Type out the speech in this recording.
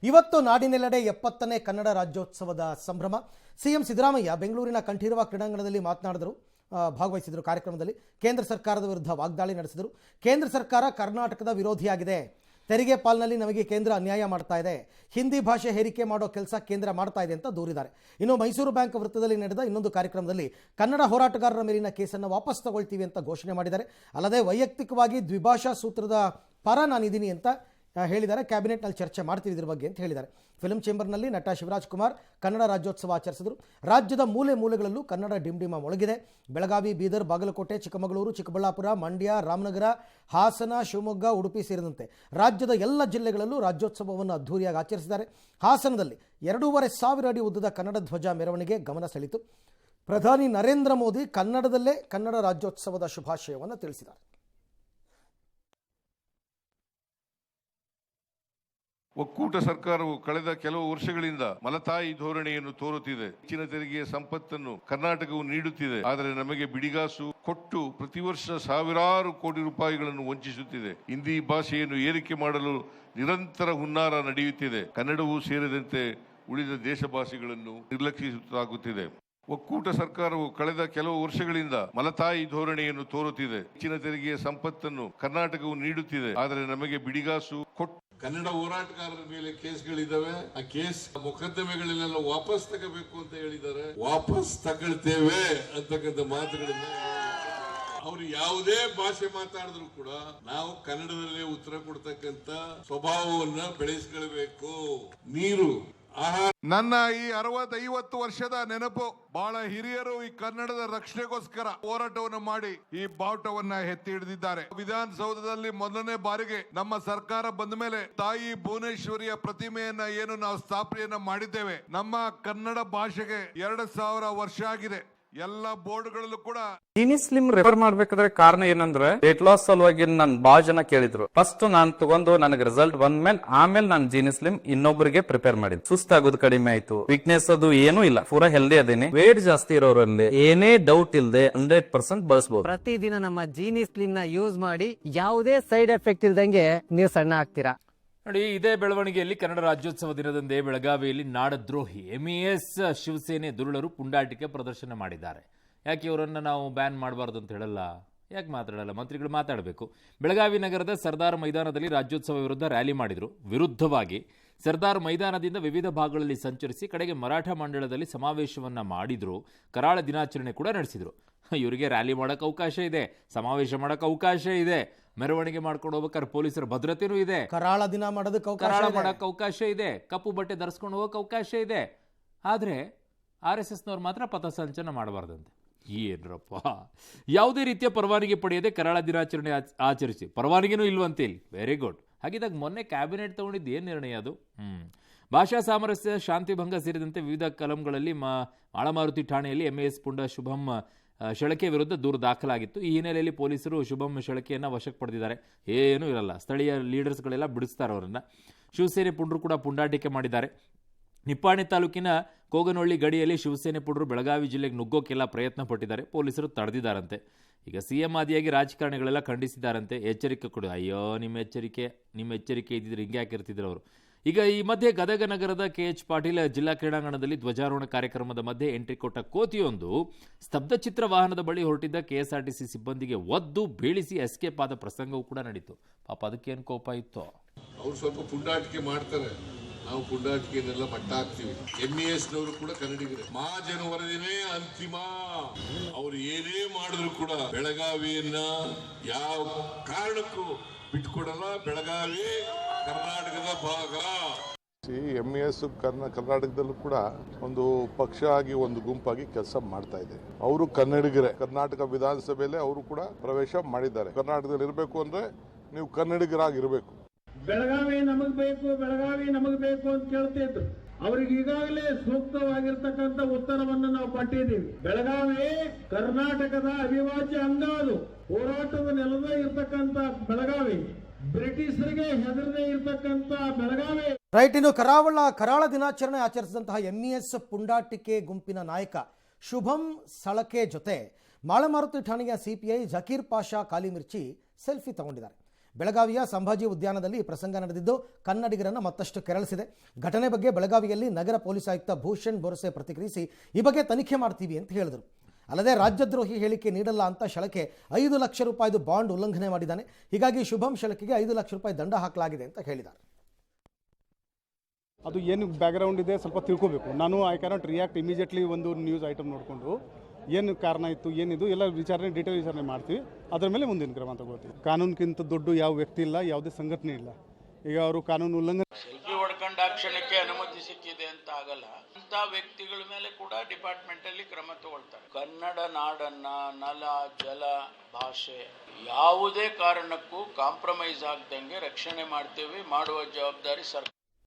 ಇವತ್ತು ನಾಡಿನೆಲ್ಲೆಡೆ 70ನೇ ಕನ್ನಡ ರಾಜ್ಯೋತ್ಸವದ ಸಂಭ್ರಮ. ಸಿಎಂ ಸಿದ್ದರಾಮಯ್ಯ ಬೆಂಗಳೂರಿನ ಕಂಠೀರವ ಕ್ರೀಡಾಂಗಣದಲ್ಲಿ ಮಾತನಾಡಿದರು, ಭಾಗವಹಿಸಿದರು. ಕಾರ್ಯಕ್ರಮದಲ್ಲಿ ಕೇಂದ್ರ ಸರ್ಕಾರದ ವಿರುದ್ಧ ವಾಗ್ದಾಳಿ ನಡೆಸಿದರು. ಕೇಂದ್ರ ಸರ್ಕಾರ ಕರ್ನಾಟಕದ ವಿರೋಧಿಯಾಗಿದೆ, ತೆರಿಗೆ ಪಾಲ್ನಲ್ಲಿ ನಮಗೆ ಕೇಂದ್ರ ಅನ್ಯಾಯ ಮಾಡ್ತಾ ಇದೆ, ಹಿಂದಿ ಭಾಷೆ ಹೇರಿಕೆ ಮಾಡೋ ಕೆಲಸ ಕೇಂದ್ರ ಮಾಡ್ತಾ ಇದೆ ಅಂತ ದೂರಿದ್ದಾರೆ. ಇನ್ನು ಮೈಸೂರು ಬ್ಯಾಂಕ್ ವೃತ್ತದಲ್ಲಿ ನಡೆದ ಇನ್ನೊಂದು ಕಾರ್ಯಕ್ರಮದಲ್ಲಿ ಕನ್ನಡ ಹೋರಾಟಗಾರರ ಮೇಲಿನ ಕೇಸನ್ನು ವಾಪಸ್ ತಗೊಳ್ತೀವಿ ಅಂತ ಘೋಷಣೆ ಮಾಡಿದ್ದಾರೆ. ಅಲ್ಲದೆ ವೈಯಕ್ತಿಕವಾಗಿ ದ್ವಿಭಾಷಾ ಸೂತ್ರದ ಪರ ನಾನಿದ್ದೀನಿ ಅಂತ ಹೇಳಿದ್ದಾರೆ. ಕ್ಯಾಬಿನೆಟ್ನಲ್ಲಿ ಚರ್ಚೆ ಮಾಡ್ತೀವಿ ಇದ್ರ ಬಗ್ಗೆ ಅಂತ ಹೇಳಿದ್ದಾರೆ. ಫಿಲ್ಮ್ ಚೇಂಬರ್ನಲ್ಲಿ ನಟ ಶಿವರಾಜ್ ಕುಮಾರ್ ಕನ್ನಡ ರಾಜ್ಯೋತ್ಸವ ಆಚರಿಸಿದರು. ರಾಜ್ಯದ ಮೂಲೆ ಮೂಲೆಗಳಲ್ಲೂ ಕನ್ನಡ ಡಿಂಡಿಮ ಮೊಳಗಿದೆ. ಬೆಳಗಾವಿ, ಬೀದರ್, ಬಾಗಲಕೋಟೆ, ಚಿಕ್ಕಮಗಳೂರು, ಚಿಕ್ಕಬಳ್ಳಾಪುರ, ಮಂಡ್ಯ, ರಾಮನಗರ, ಹಾಸನ, ಶಿವಮೊಗ್ಗ, ಉಡುಪಿ ಸೇರಿದಂತೆ ರಾಜ್ಯದ ಎಲ್ಲ ಜಿಲ್ಲೆಗಳಲ್ಲೂ ರಾಜ್ಯೋತ್ಸವವನ್ನು ಅದ್ಧೂರಿಯಾಗಿ ಆಚರಿಸಿದ್ದಾರೆ. ಹಾಸನದಲ್ಲಿ 2,500 ಅಡಿ ಉದ್ದದ ಕನ್ನಡ ಧ್ವಜ ಮೆರವಣಿಗೆ ಗಮನ ಸೆಳೆಯಿತು. ಪ್ರಧಾನಿ ನರೇಂದ್ರ ಮೋದಿ ಕನ್ನಡದಲ್ಲೇ ಕನ್ನಡ ರಾಜ್ಯೋತ್ಸವದ ಶುಭಾಶಯವನ್ನು ತಿಳಿಸಿದ್ದಾರೆ. ಒಕ್ಕೂಟ ಸರ್ಕಾರವು ಕಳೆದ ಕೆಲವು ವರ್ಷಗಳಿಂದ ಮಲತಾಯಿ ಧೋರಣೆಯನ್ನು ತೋರುತ್ತಿದೆ. ಹೆಚ್ಚಿನ ತೆರಿಗೆಯ ಸಂಪತ್ತನ್ನು ಕರ್ನಾಟಕವು ನೀಡುತ್ತಿದೆ, ಆದರೆ ನಮಗೆ ಬಿಡಿಗಾಸು ಕೊಟ್ಟು ಪ್ರತಿ ವರ್ಷ ಸಾವಿರಾರು ಕೋಟಿ ರೂಪಾಯಿಗಳನ್ನು ವಂಚಿಸುತ್ತಿದೆ. ಹಿಂದಿ ಭಾಷೆಯನ್ನು ಏರಿಕೆ ಮಾಡಲು ನಿರಂತರ ಹುನ್ನಾರ ನಡೆಯುತ್ತಿದೆ. ಕನ್ನಡವೂ ಸೇರಿದಂತೆ ಉಳಿದ ದೇಶ ಭಾಷೆಗಳನ್ನು ನಿರ್ಲಕ್ಷಿಸಲಾಗುತ್ತಿದೆ. ಒಕ್ಕೂಟ ಸರ್ಕಾರವು ಕಳೆದ ಕೆಲವು ವರ್ಷಗಳಿಂದ ಮಲತಾಯಿ ಧೋರಣೆಯನ್ನು ತೋರುತ್ತಿದೆ. ಹೆಚ್ಚಿನ ತೆರಿಗೆಯ ಸಂಪತ್ತನ್ನು ಕರ್ನಾಟಕವು ನೀಡುತ್ತಿದೆ, ಆದರೆ ನಮಗೆ ಬಿಡಿಗಾಸು ಕೊಟ್ಟು ಕನ್ನಡ ಹೋರಾಟಗಾರರ ಮೇಲೆ ಕೇಸ್ಗಳಿದ್ದಾವೆ. ಆ ಕೇಸ್ ಮೊಕದ್ದಮೆಗಳನ್ನೆಲ್ಲ ವಾಪಸ್ ತಗೋಬೇಕು ಅಂತ ಹೇಳಿದ್ದಾರೆ. ವಾಪಸ್ ತಗೊಳ್ತೇವೆ ಅಂತಕ್ಕಂಥ ಮಾತುಗಳನ್ನ ಅವ್ರು ಯಾವುದೇ ಭಾಷೆ ಮಾತಾಡಿದ್ರು ಕೂಡ ನಾವು ಕನ್ನಡದಲ್ಲೇ ಉತ್ತರ ಕೊಡ್ತಕ್ಕಂಥ ಸ್ವಭಾವವನ್ನ ಬೆಳೆಸ್ಕೊಳ್ಬೇಕು. ನೀರು, ಆಹಾರ. ನನ್ನ ಈ 60-50 ವರ್ಷದ ನೆನಪು, ಬಹಳ ಹಿರಿಯರು ಈ ಕನ್ನಡದ ರಕ್ಷಣೆಗೋಸ್ಕರ ಹೋರಾಟವನ್ನು ಮಾಡಿ ಈ ಬಾವುಟವನ್ನ ಎತ್ತಿ ಹಿಡಿದಿದ್ದಾರೆ. ವಿಧಾನಸೌಧದಲ್ಲಿ ಮೊದಲನೇ ಬಾರಿಗೆ ನಮ್ಮ ಸರ್ಕಾರ ಬಂದ ಮೇಲೆ ತಾಯಿ ಭುವನೇಶ್ವರಿಯ ಪ್ರತಿಮೆಯನ್ನ ಏನು ನಾವು ಸ್ಥಾಪನೆಯನ್ನ ಮಾಡಿದ್ದೇವೆ. ನಮ್ಮ ಕನ್ನಡ ಭಾಷೆಗೆ 2000 ವರ್ಷ ಆಗಿದೆ. ಎಲ್ಲ ಬೋರ್ಡ್ಗಳಲ್ಲೂ ಕೂಡ ಜೀನಿಸ್ ಸ್ಲಿಮ್ ರೆಫರ್ ಮಾಡ್ಬೇಕಾದ್ರೆ ಕಾರಣ ಏನಂದ್ರೆ ವೇಟ್ ಲಾಸ್ ಸಲುವಾಗಿ ನನ್ ಬಾಳ ಜನ ಕೇಳಿದ್ರು. ಫಸ್ಟ್ ನಾನ್ ತಗೊಂಡು ನನಗೆ ರಿಸಲ್ಟ್ ಬಂದ್ಮೇಲೆ ಆಮೇಲೆ ನಾನು ಜೀನಿಸ್ ಸ್ಲಿಮ್ ಇನ್ನೊಬ್ಬರಿಗೆ ಪ್ರಿಪೇರ್ ಮಾಡಿದ್. ಸುಸ್ತಾಗೋದು ಕಡಿಮೆ ಆಯ್ತು, ವೀಕ್ನೆಸ್ ಅದು ಏನೂ ಇಲ್ಲ, ಪೂರಾ ಹೆಲ್ದಿ ಅದೇನೆ. ವೇಟ್ ಜಾಸ್ತಿ ಇರೋರಲ್ಲಿ ಏನೇ ಡೌಟ್ ಇಲ್ಲದೆ 100% ಬಳಸಬಹುದು. ಪ್ರತಿದಿನ ನಮ್ಮ ಜೀನಿಸ್ ಸ್ಲಿಮ್ ನ ಯೂಸ್ ಮಾಡಿ ಯಾವುದೇ ಸೈಡ್ ಎಫೆಕ್ಟ್ ಇಲ್ದಂಗೆ ನೀವು ಸಣ್ಣ ಆಗ್ತೀರಾ. ನೋಡಿ, ಇದೇ ಬೆಳವಣಿಗೆಯಲ್ಲಿ ಕನ್ನಡ ರಾಜ್ಯೋತ್ಸವ ದಿನದಂದೇ ಬೆಳಗಾವಿಯಲ್ಲಿ ನಾಡದ್ರೋಹಿ MES ಶಿವಸೇನೆ ದುರುಳರು ಪುಂಡಾಟಿಕೆ ಪ್ರದರ್ಶನ ಮಾಡಿದ್ದಾರೆ. ಯಾಕೆ ಇವರನ್ನು ನಾವು ಬ್ಯಾನ್ ಮಾಡಬಾರ್ದು ಅಂತ ಹೇಳಲ್ಲ? ಯಾಕೆ ಮಾತಾಡಲ್ಲ? ಮಂತ್ರಿಗಳು ಮಾತಾಡಬೇಕು. ಬೆಳಗಾವಿ ನಗರದ ಸರ್ದಾರ್ ಮೈದಾನದಲ್ಲಿ ರಾಜ್ಯೋತ್ಸವ ವಿರುದ್ಧ ರ್ಯಾಲಿ ಮಾಡಿದರು. ವಿರುದ್ಧವಾಗಿ ಸರ್ದಾರ್ ಮೈದಾನದಿಂದ ವಿವಿಧ ಭಾಗಗಳಲ್ಲಿ ಸಂಚರಿಸಿ ಕಡೆಗೆ ಮರಾಠ ಮಂಡಳದಲ್ಲಿ ಸಮಾವೇಶವನ್ನ ಮಾಡಿದ್ರು. ಕರಾಳ ದಿನಾಚರಣೆ ಕೂಡ ನಡೆಸಿದ್ರು. ಇವರಿಗೆ ರ್ಯಾಲಿ ಮಾಡೋಕೆ ಅವಕಾಶ ಇದೆ, ಸಮಾವೇಶ ಮಾಡೋಕೆ ಅವಕಾಶ ಇದೆ, ಮೆರವಣಿಗೆ ಮಾಡ್ಕೊಂಡು ಹೋಗ್ಬೇಕಾದ್ರೆ ಪೊಲೀಸರ ಭದ್ರತೆನೂ ಇದೆ, ಕರಾಳ ದಿನ ಮಾಡೋದಕ್ಕೆ ಮಾಡೋಕೆ ಅವಕಾಶ ಇದೆ, ಕಪ್ಪು ಬಟ್ಟೆ ಧರಿಸ್ಕೊಂಡು ಹೋಗೋಕೆ ಅವಕಾಶ ಇದೆ. ಆದರೆ RSSನವ್ರು ಮಾತ್ರ ಪಥಸಂಚಲನ ಮಾಡಬಾರ್ದಂತೆ. ಏನ್ರಪ್ಪ, ಯಾವುದೇ ರೀತಿಯ ಪರವಾನಗಿ ಪಡೆಯದೆ ಕರಾಳ ದಿನಾಚರಣೆ ಆಚರಿಸಿ, ಪರವಾನಗಿನೂ ಇಲ್ವಂತೆ ಇಲ್ಲಿ. Very good. ಹಾಗಿದ್ದಾಗ ಮೊನ್ನೆ ಕ್ಯಾಬಿನೆಟ್ ತಗೊಂಡಿದ್ದು ಏನು ನಿರ್ಣಯ ಅದು? ಭಾಷಾ ಸಾಮರಸ್ಯ, ಶಾಂತಿ ಭಂಗ ಸೇರಿದಂತೆ ವಿವಿಧ ಕಲಂಗಳಲ್ಲಿ ಆಳಮಾರುತಿ ಠಾಣೆಯಲ್ಲಿ MES ಪುಂಡ ಶುಭಂ ಶೆಳಕೆ ವಿರುದ್ಧ ದೂರು ದಾಖಲಾಗಿತ್ತು. ಈ ಹಿನ್ನೆಲೆಯಲ್ಲಿ ಪೊಲೀಸರು ಶುಭಂ ಶೆಳಕೆಯನ್ನು ವಶಕ್ಕೆ ಪಡೆದಿದ್ದಾರೆ. ಏನೂ ಇರಲ್ಲ, ಸ್ಥಳೀಯ ಲೀಡರ್ಸ್ಗಳೆಲ್ಲ ಬಿಡಿಸ್ತಾರೆ ಅವರನ್ನು. ಶಿವಸೇನೆ ಪುಂಡ್ರು ಕೂಡ ಪುಂಡಾಟಿಕೆ ಮಾಡಿದ್ದಾರೆ. ನಿಪ್ಪಾಣಿ ತಾಲೂಕಿನ ಕೋಗನಹಳ್ಳಿ ಗಡಿಯಲ್ಲಿ ಶಿವಸೇನೆ ಪುಂಡ್ರು ಬೆಳಗಾವಿ ಜಿಲ್ಲೆಗೆ ನುಗ್ಗೋಕೆಲ್ಲ ಪ್ರಯತ್ನ ಪಟ್ಟಿದ್ದಾರೆ. ಪೊಲೀಸರು ತಡೆದಿದ್ದಾರಂತೆ. ಈಗ CM ಆದಿಯಾಗಿ ರಾಜಕಾರಣಿಗಳೆಲ್ಲ ಖಂಡಿಸಿದ್ದಾರಂತೆ. ಎಚ್ಚರಿಕೆ ಕೊಡು, ಅಯ್ಯೋ ನಿಮ್ಮ ಎಚ್ಚರಿಕೆ ಇದ್ದಿದ್ರೆ ಹಿಂಗೆ ಹಾಕಿರ್ತಿದ್ರು ಅವರು. ಈಗ ಈ ಮಧ್ಯೆ ಗದಗ ನಗರದ KH ಪಾಟೀಲ್ ಜಿಲ್ಲಾ ಕ್ರೀಡಾಂಗಣದಲ್ಲಿ ಧ್ವಜಾರೋಹಣ ಕಾರ್ಯಕ್ರಮದ ಮಧ್ಯೆ ಎಂಟ್ರಿ ಕೊಟ್ಟ ಕೋತಿಯೊಂದು ಸ್ತಬ್ಧ ಚಿತ್ರ ವಾಹನದ ಬಳಿ ಹೊರಟಿದ್ದ KSRTC ಸಿಬ್ಬಂದಿಗೆ ಒದ್ದು ಬೀಳಿಸಿ ಎಸ್ಕೇಪ್ ಆದ ಪ್ರಸಂಗವೂ ಕೂಡ ನಡೀತು. ಪಾಪ ಅದಕ್ಕೇನು ಕೋಪ ಇತ್ತು? ಅವ್ರು ಸ್ವಲ್ಪ ಪುಂಡಾಟಿಕೆ ಮಾಡ್ತಾರೆ, ನಾವು ಪುಂಡಾಟಿಕೆನೆಲ್ಲ ಮಟ್ಟ ಹಾಕ್ತೀವಿ. MESನವರು ಕೂಡ ಕನ್ನಡಿಗರೇ. ಮಹಾಜನ ವರದಿನೇ ಅಂತಿಮ. ಅವ್ರು ಏನೇ ಮಾಡಿದ್ರು ಕೂಡ ಬೆಳಗಾವಿಯನ್ನ ಯಾವ ಕಾರಣಕ್ಕೂ ಬಿಟ್ಕೊಡಲ್ಲ. ಬೆಳಗಾವಿ ಕರ್ನಾಟಕದ ಭಾಗ. MES ಕರ್ನಾಟಕದಲ್ಲೂ ಕೂಡ ಒಂದು ಪಕ್ಷ ಆಗಿ, ಒಂದು ಗುಂಪಾಗಿ ಕೆಲಸ ಮಾಡ್ತಾ ಇದೆ. ಅವರು ಕನ್ನಡಿಗರೇ. ಕರ್ನಾಟಕ ವಿಧಾನಸಭೆಯಲ್ಲಿ ಅವರು ಕೂಡ ಪ್ರವೇಶ ಮಾಡಿದ್ದಾರೆ. ಕರ್ನಾಟಕದಲ್ಲಿ ಇರಬೇಕು ಅಂದ್ರೆ ನೀವು ಕನ್ನಡಿಗರಾಗಿರ್ಬೇಕು. ಬೆಳಗಾವಿ ನಮಗ್ ಬೇಕು, ಬೆಳಗಾವಿ ನಮಗ್ ಬೇಕು ಅಂತ ಕೇಳ್ತಿದ್ರು. ಅವ್ರಿಗೆ ಈಗಾಗಲೇ ಸೂಕ್ತವಾಗಿರ್ತಕ್ಕಂಥ ಉತ್ತರವನ್ನು ನಾವು ಕೊಟ್ಟಿದ್ದೀವಿ. ಬೆಳಗಾವಿ ಕರ್ನಾಟಕದ ಅವಿಭಾಜ್ಯ ಅಂಗ. ಅದು ಹೋರಾಟದ ನೆಲದ ಇರ್ತಕ್ಕಂಥ ಬೆಳಗಾವಿ, ಬ್ರಿಟಿಷರಿಗೆ ಹೆದರದೇ ಇರ್ತಕ್ಕಂಥ ಬೆಳಗಾವಿ. ರೈಟ್. ಇನ್ನು ಕರಾಳ ದಿನಾಚರಣೆ ಆಚರಿಸಿದಂತಹ MES ಪುಂಡಾಟಿಕೆ ಗುಂಪಿನ ನಾಯಕ ಶುಭಂ ಸಳಕೆ ಜೊತೆ ಮಾಳಮಾರುತಿ ಠಾಣೆಯ CPI ಜಕೀರ್ ಪಾಷಾ ಕಾಲಿಮಿರ್ಚಿ ಸೆಲ್ಫಿ ತಗೊಂಡಿದ್ದಾರೆ. ಬೆಳಗಾವಿಯ ಸಂಭಾಜಿ ಉದ್ಯಾನದಲ್ಲಿ ಈ ಪ್ರಸಂಗ ನಡೆದಿದ್ದು ಕನ್ನಡಿಗರನ್ನು ಮತ್ತಷ್ಟು ಕೆರಳಿಸಿದೆ. ಘಟನೆ ಬಗ್ಗೆ ಬೆಳಗಾವಿಯಲ್ಲಿ ನಗರ ಪೊಲೀಸ್ ಆಯುಕ್ತ ಭೂಷಣ್ ಬೋರಸೆ ಪ್ರತಿಕ್ರಿಯಿಸಿ ಈ ಬಗ್ಗೆ ತನಿಖೆ ಮಾಡ್ತೀವಿ ಅಂತ ಹೇಳಿದರು. ಅಲ್ಲದೆ ರಾಜ್ಯದ್ರೋಹಿ ಹೇಳಿಕೆ ನೀಡಲ್ಲ ಅಂತ ಶಳಕೆ 5 ಲಕ್ಷ ರೂಪಾಯಿದು ಬಾಂಡ್ ಉಲ್ಲಂಘನೆ ಮಾಡಿದ್ದಾನೆ. ಹೀಗಾಗಿ ಶುಭಂ ಶಳಕೆಗೆ 5 ಲಕ್ಷ ರೂಪಾಯಿ ದಂಡ ಹಾಕಲಾಗಿದೆ ಅಂತ ಹೇಳಿದ್ದಾರೆ. ಅದು ಏನು ಬ್ಯಾಕ್ಗ್ರೌಂಡ್ ಇದೆ ಸ್ವಲ್ಪ ತಿಳ್ಕೋಬೇಕು. ನಾನು ಐ ಕ್ಯಾನಾಟ್ ರಿಯಾಕ್ಟ್ ಇಮಿಡಿಯೇಟ್ಲಿ ಒಂದು ನ್ಯೂಸ್ ಐಟಮ್ ನೋಡಿಕೊಂಡು ಏನು ಕಾರಣ ಇತ್ತು ಏನಿದು ಎಲ್ಲ ಡೀಟೇಲ್ ವಿಚಾರಣೆ ಮಾಡ್ತೀವಿ. ಅದರ ಮೇಲೆ ಮುಂದಿನ ಕ್ರಮ ತಗೋತೀವಿ. ಕಾನೂನಿಗಿಂತ ದೊಡ್ಡ ಯಾವ ವ್ಯಕ್ತಿ ಇಲ್ಲ, ಯಾವುದೇ ಸಂಘಟನೆ ಇಲ್ಲ. ಈಗ ಅವರು ಕಾನೂನು ಉಲ್ಲಂಘನೆ ಸೆಲ್ಫಿ ಹೊಡ್ಕೊಂಡ ಕ್ಷಣಕ್ಕೆ ಅನುಮತಿ ಸಿಕ್ಕಿದೆ ಅಂತ ಆಗಲ್ಲ. ಅಂತ ವ್ಯಕ್ತಿಗಳ ಮೇಲೆ ಕೂಡ ಡಿಪಾರ್ಟ್ಮೆಂಟ್ ಅಲ್ಲಿ ಕ್ರಮ ತಗೊಳ್ತಾರೆ. ಕನ್ನಡ ನಾಡನ್ನ, ನಲ, ಜಲ, ಭಾಷೆ ಯಾವುದೇ ಕಾರಣಕ್ಕೂ ಕಾಂಪ್ರಮೈಸ್ ಆಗದಂಗೆ ರಕ್ಷಣೆ ಮಾಡ್ತೇವೆ. ಮಾಡುವ ಜವಾಬ್ದಾರಿ ಸರ್ಕಾರ.